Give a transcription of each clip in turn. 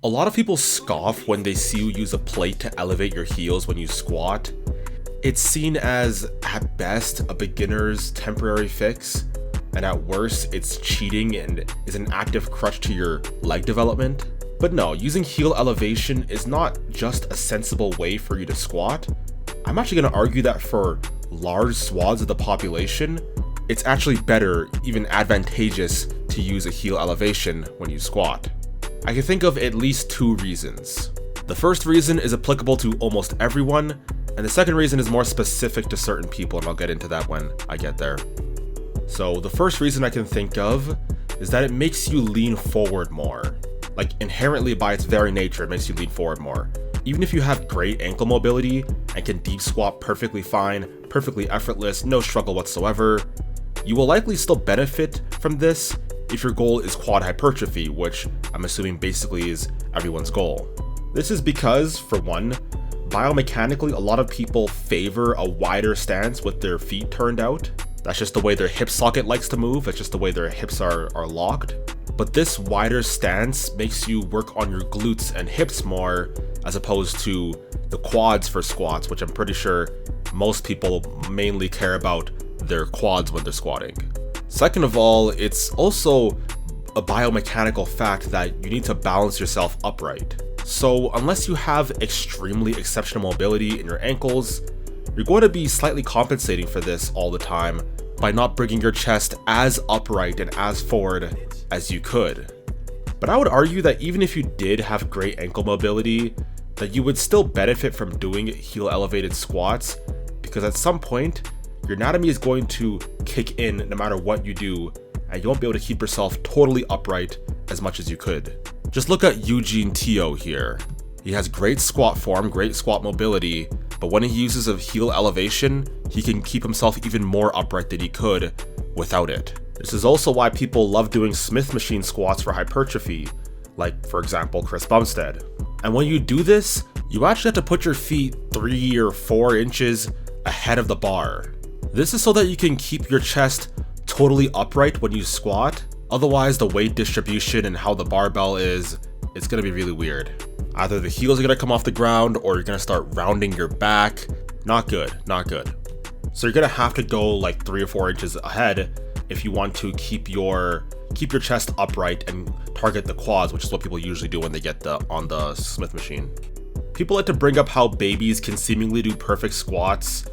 A lot of people scoff when they see you use a plate to elevate your heels when you squat. It's seen as, at best, a beginner's temporary fix, and at worst, it's cheating and is an active crutch to your leg development. But no, using heel elevation is not just a sensible way for you to squat. I'm actually going to argue that for large swaths of the population, it's actually better, even advantageous, to use a heel elevation when you squat. I can think of at least two reasons. The first reason is applicable to almost everyone, and the second reason is more specific to certain people, and I'll get into that when I get there. So the first reason I can think of is that it makes you lean forward more. Like, inherently by its very nature, it makes you lean forward more. Even if you have great ankle mobility and can deep squat perfectly fine, perfectly effortless, no struggle whatsoever, you will likely still benefit from this if your goal is quad hypertrophy, which I'm assuming basically is everyone's goal. This is because, for one, biomechanically a lot of people favor a wider stance with their feet turned out. That's just the way their hip socket likes to move, that's just the way their hips are locked. But this wider stance makes you work on your glutes and hips more as opposed to the quads for squats, which I'm pretty sure most people mainly care about their quads when they're squatting. Second of all, it's also a biomechanical fact that you need to balance yourself upright. So unless you have extremely exceptional mobility in your ankles, you're going to be slightly compensating for this all the time by not bringing your chest as upright and as forward as you could. But I would argue that even if you did have great ankle mobility, that you would still benefit from doing heel elevated squats, because at some point, your anatomy is going to kick in no matter what you do, and you won't be able to keep yourself totally upright as much as you could. Just look at Eugene Teo here. He has great squat form, great squat mobility, but when he uses a heel elevation, he can keep himself even more upright than he could without it. This is also why people love doing Smith machine squats for hypertrophy, like, for example, Chris Bumstead. And when you do this, you actually have to put your feet 3 or 4 inches ahead of the bar. This is so that you can keep your chest totally upright when you squat. Otherwise, the weight distribution and how the barbell is, it's gonna be really weird. Either the heels are gonna come off the ground or you're gonna start rounding your back. Not good, not good. So you're gonna have to go like 3 or 4 inches ahead if you want to keep your chest upright and target the quads, which is what people usually do when they get on the Smith machine. People like to bring up how babies can seemingly do perfect squats,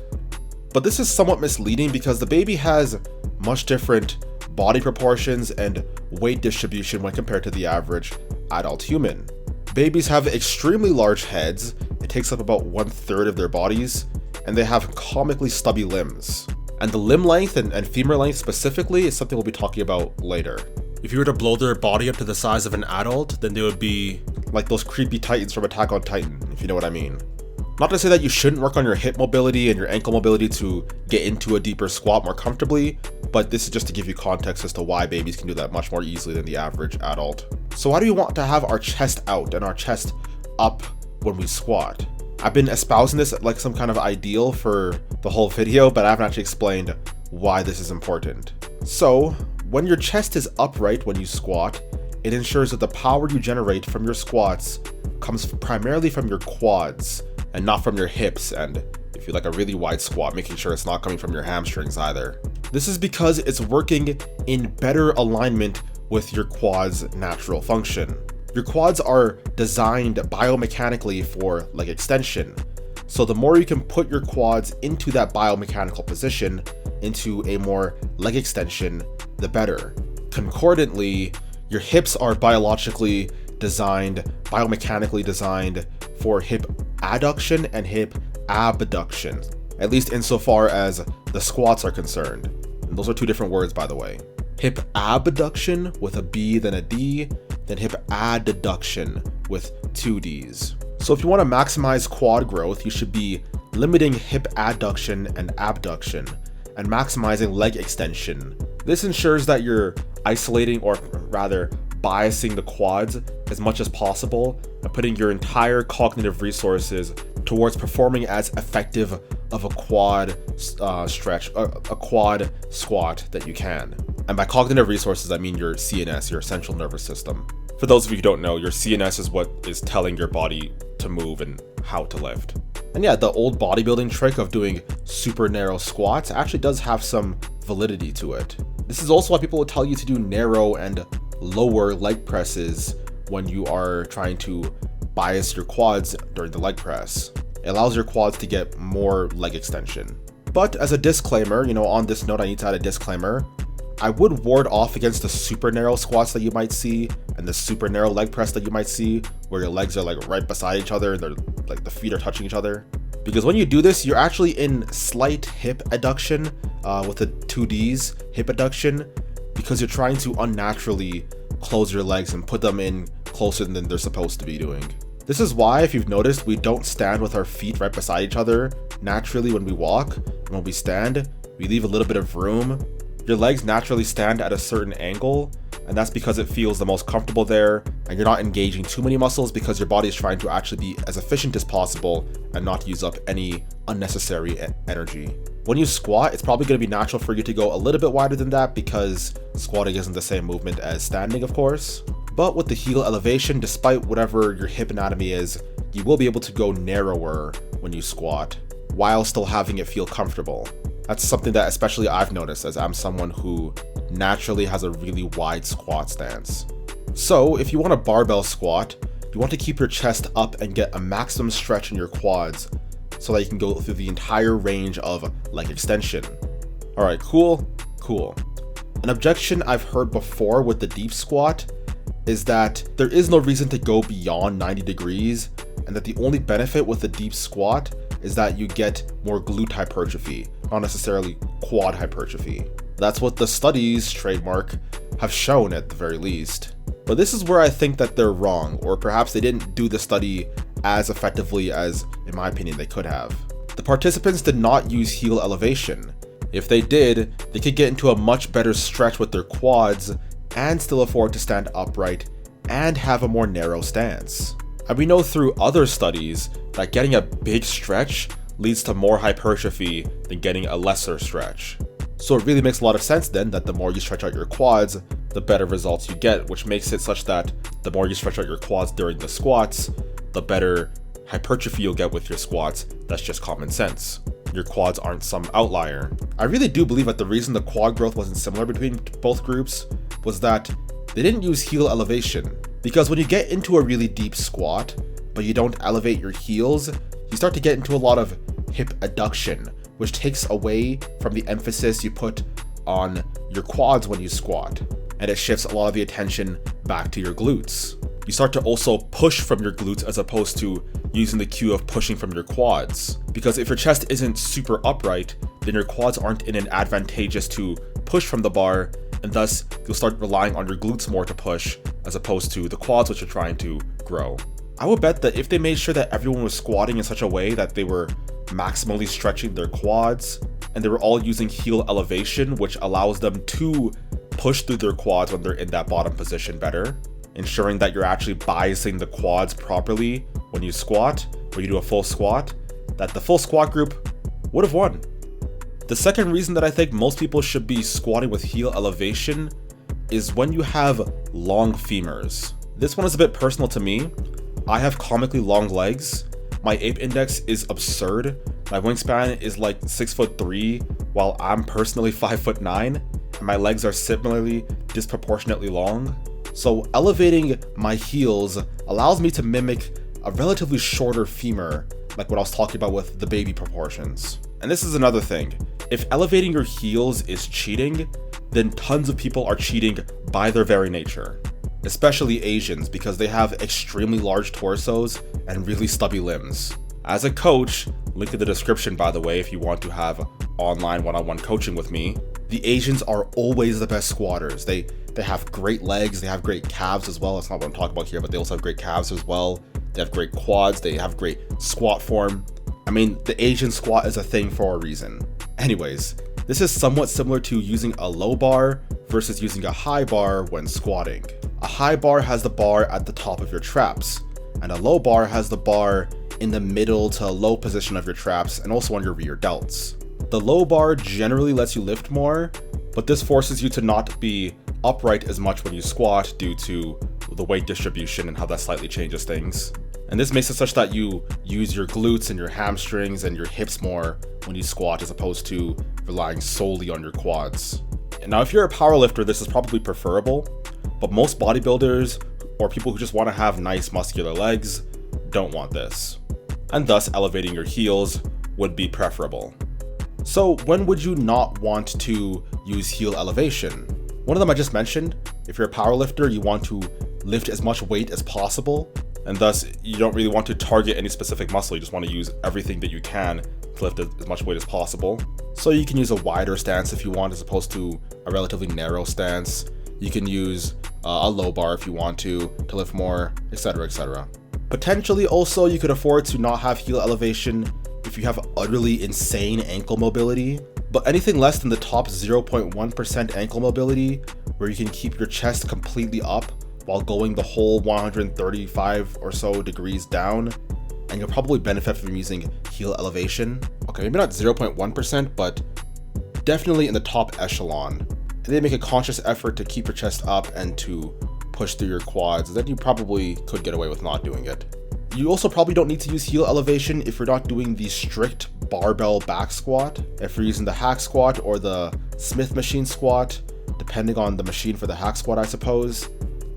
but this is somewhat misleading because the baby has much different body proportions and weight distribution when compared to the average adult human. Babies have extremely large heads, it takes up about 1/3 of their bodies, and they have comically stubby limbs. And the limb length and femur length specifically is something we'll be talking about later. If you were to blow their body up to the size of an adult, then they would be like those creepy titans from Attack on Titan, if you know what I mean. Not to say that you shouldn't work on your hip mobility and your ankle mobility to get into a deeper squat more comfortably, but this is just to give you context as to why babies can do that much more easily than the average adult. So why do we want to have our chest out and our chest up when we squat? I've been espousing this like some kind of ideal for the whole video, but I haven't actually explained why this is important. So, when your chest is upright when you squat, it ensures that the power you generate from your squats comes primarily from your quads and not from your hips, and if you like a really wide squat, making sure it's not coming from your hamstrings either. This is because it's working in better alignment with your quads' natural function. Your quads are designed biomechanically for leg extension, so the more you can put your quads into that biomechanical position, into a more leg extension, the better. Concordantly, your hips are biologically designed, biomechanically designed for hip adduction and hip abduction, at least insofar as the squats are concerned. And those are two different words, by the way. Hip abduction with a B then a D, then hip adduction with 2 Ds. So if you want to maximize quad growth, you should be limiting hip adduction and abduction and maximizing leg extension. This ensures that you're isolating, or rather biasing, the quads as much as possible and putting your entire cognitive resources towards performing as effective of a quad a quad squat that you can. And by cognitive resources, I mean your CNS, your central nervous system. For those of you who don't know, your CNS is what is telling your body to move and how to lift. And yeah, the old bodybuilding trick of doing super narrow squats actually does have some validity to it. This is also why people will tell you to do narrow and lower leg presses when you are trying to bias your quads during the leg press. It allows your quads to get more leg extension. But as a disclaimer, on this note, I need to add a disclaimer. I would ward off against the super narrow squats that you might see and the super narrow leg press that you might see where your legs are like right beside each other and they're like the feet are touching each other. Because when you do this, you're actually in slight hip adduction with the 2Ds hip adduction because you're trying to unnaturally close your legs and put them in closer than they're supposed to be doing. This is why, if you've noticed, we don't stand with our feet right beside each other naturally when we walk. And when we stand, we leave a little bit of room. Your legs naturally stand at a certain angle, and that's because it feels the most comfortable there, and you're not engaging too many muscles because your body is trying to actually be as efficient as possible and not use up any unnecessary energy. When you squat, it's probably going to be natural for you to go a little bit wider than that because squatting isn't the same movement as standing, of course. But with the heel elevation, despite whatever your hip anatomy is, you will be able to go narrower when you squat while still having it feel comfortable. That's something that especially I've noticed as I'm someone who naturally has a really wide squat stance. So if you want a barbell squat, you want to keep your chest up and get a maximum stretch in your quads so that you can go through the entire range of leg extension. Alright, cool. An objection I've heard before with the deep squat is that there is no reason to go beyond 90 degrees and that the only benefit with the deep squat is that you get more glute hypertrophy, not necessarily quad hypertrophy. That's what the studies, trademark, have shown at the very least. But this is where I think that they're wrong, or perhaps they didn't do the study as effectively as, in my opinion, they could have. The participants did not use heel elevation. If they did, they could get into a much better stretch with their quads and still afford to stand upright and have a more narrow stance. And we know through other studies that getting a big stretch leads to more hypertrophy than getting a lesser stretch. So it really makes a lot of sense then that the more you stretch out your quads, the better results you get, which makes it such that the more you stretch out your quads during the squats, the better hypertrophy you'll get with your squats. That's just common sense. Your quads aren't some outlier. I really do believe that the reason the quad growth wasn't similar between both groups was that they didn't use heel elevation. Because when you get into a really deep squat, but you don't elevate your heels, you start to get into a lot of hip adduction, which takes away from the emphasis you put on your quads when you squat, and it shifts a lot of the attention back to your glutes. You start to also push from your glutes as opposed to using the cue of pushing from your quads. Because if your chest isn't super upright, then your quads aren't in an advantageous to push from the bar, and thus you'll start relying on your glutes more to push as opposed to the quads which are trying to grow. I would bet that if they made sure that everyone was squatting in such a way that they were maximally stretching their quads and they were all using heel elevation, which allows them to push through their quads when they're in that bottom position better, ensuring that you're actually biasing the quads properly when you squat, when you do a full squat, that the full squat group would have won. The second reason that I think most people should be squatting with heel elevation is when you have long femurs. This one is a bit personal to me. I have comically long legs. My ape index is absurd. My wingspan is like 6'3", while I'm personally 5'9", and my legs are similarly disproportionately long. So elevating my heels allows me to mimic a relatively shorter femur, like what I was talking about with the baby proportions. And this is another thing. If elevating your heels is cheating, then tons of people are cheating by their very nature. Especially Asians, because they have extremely large torsos and really stubby limbs. As a coach, link in the description by the way if you want to have online one-on-one coaching with me, the Asians are always the best squatters. They have great legs, they have great calves as well. That's not what I'm talking about here, but they also have great calves as well. They have great quads, they have great squat form. I mean, the Asian squat is a thing for a reason. Anyways, this is somewhat similar to using a low bar versus using a high bar when squatting. A high bar has the bar at the top of your traps, and a low bar has the bar in the middle to low position of your traps and also on your rear delts. The low bar generally lets you lift more, but this forces you to not be upright as much when you squat due to the weight distribution and how that slightly changes things. And this makes it such that you use your glutes and your hamstrings and your hips more when you squat as opposed to relying solely on your quads. And now if you're a powerlifter, this is probably preferable, but most bodybuilders or people who just want to have nice muscular legs don't want this. And thus elevating your heels would be preferable. So when would you not want to use heel elevation? One of them I just mentioned. If you're a powerlifter, you want to lift as much weight as possible, and thus you don't really want to target any specific muscle. You just want to use everything that you can to lift as much weight as possible. So you can use a wider stance if you want as opposed to a relatively narrow stance. You can use a low bar if you want to lift more, etc., etc. Potentially also you could afford to not have heel elevation if you have utterly insane ankle mobility, but anything less than the top 0.1% ankle mobility, where you can keep your chest completely up while going the whole 135 or so degrees down, and you'll probably benefit from using heel elevation. Okay, maybe not 0.1%, but definitely in the top echelon. And then make a conscious effort to keep your chest up and to push through your quads, then you probably could get away with not doing it. You also probably don't need to use heel elevation if you're not doing the strict barbell back squat. If you're using the hack squat or the Smith machine squat, depending on the machine for the hack squat, I suppose,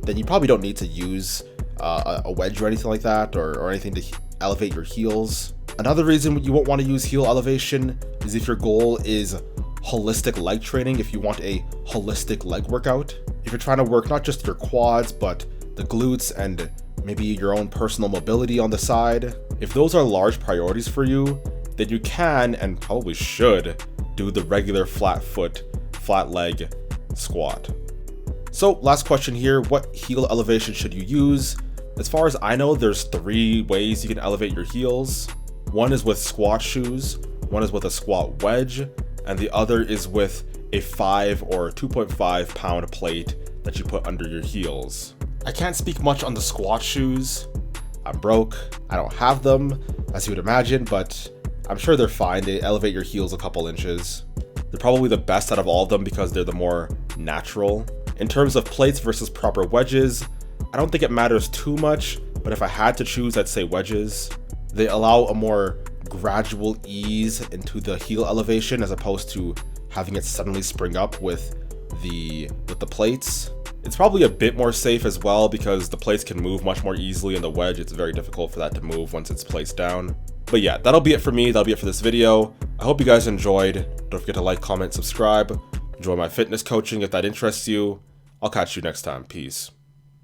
then you probably don't need to use a wedge or anything like that, or anything to elevate your heels. Another reason you won't want to use heel elevation is if your goal is holistic leg training, if you want a holistic leg workout. If you're trying to work not just your quads, but the glutes and maybe your own personal mobility on the side. If those are large priorities for you, then you can and probably should do the regular flat foot, flat leg squat. So last question here, what heel elevation should you use? As far as I know, there's 3 ways you can elevate your heels. One is with squat shoes, one is with a squat wedge, and the other is with a 5 or 2.5 pound plate that you put under your heels. I can't speak much on the squat shoes. I'm broke, I don't have them, as you would imagine, but I'm sure they're fine. They elevate your heels a couple inches. They're probably the best out of all of them because they're the more natural. In terms of plates versus proper wedges, I don't think it matters too much, but if I had to choose, I'd say wedges. They allow a more gradual ease into the heel elevation as opposed to having it suddenly spring up with the plates. It's probably a bit more safe as well because the plates can move much more easily, and the wedge, it's very difficult for that to move once it's placed down. But yeah, that'll be it for me. That'll be it for this video. I hope you guys enjoyed. Don't forget to like, comment, subscribe. Enjoy my fitness coaching if that interests you. I'll catch you next time. Peace.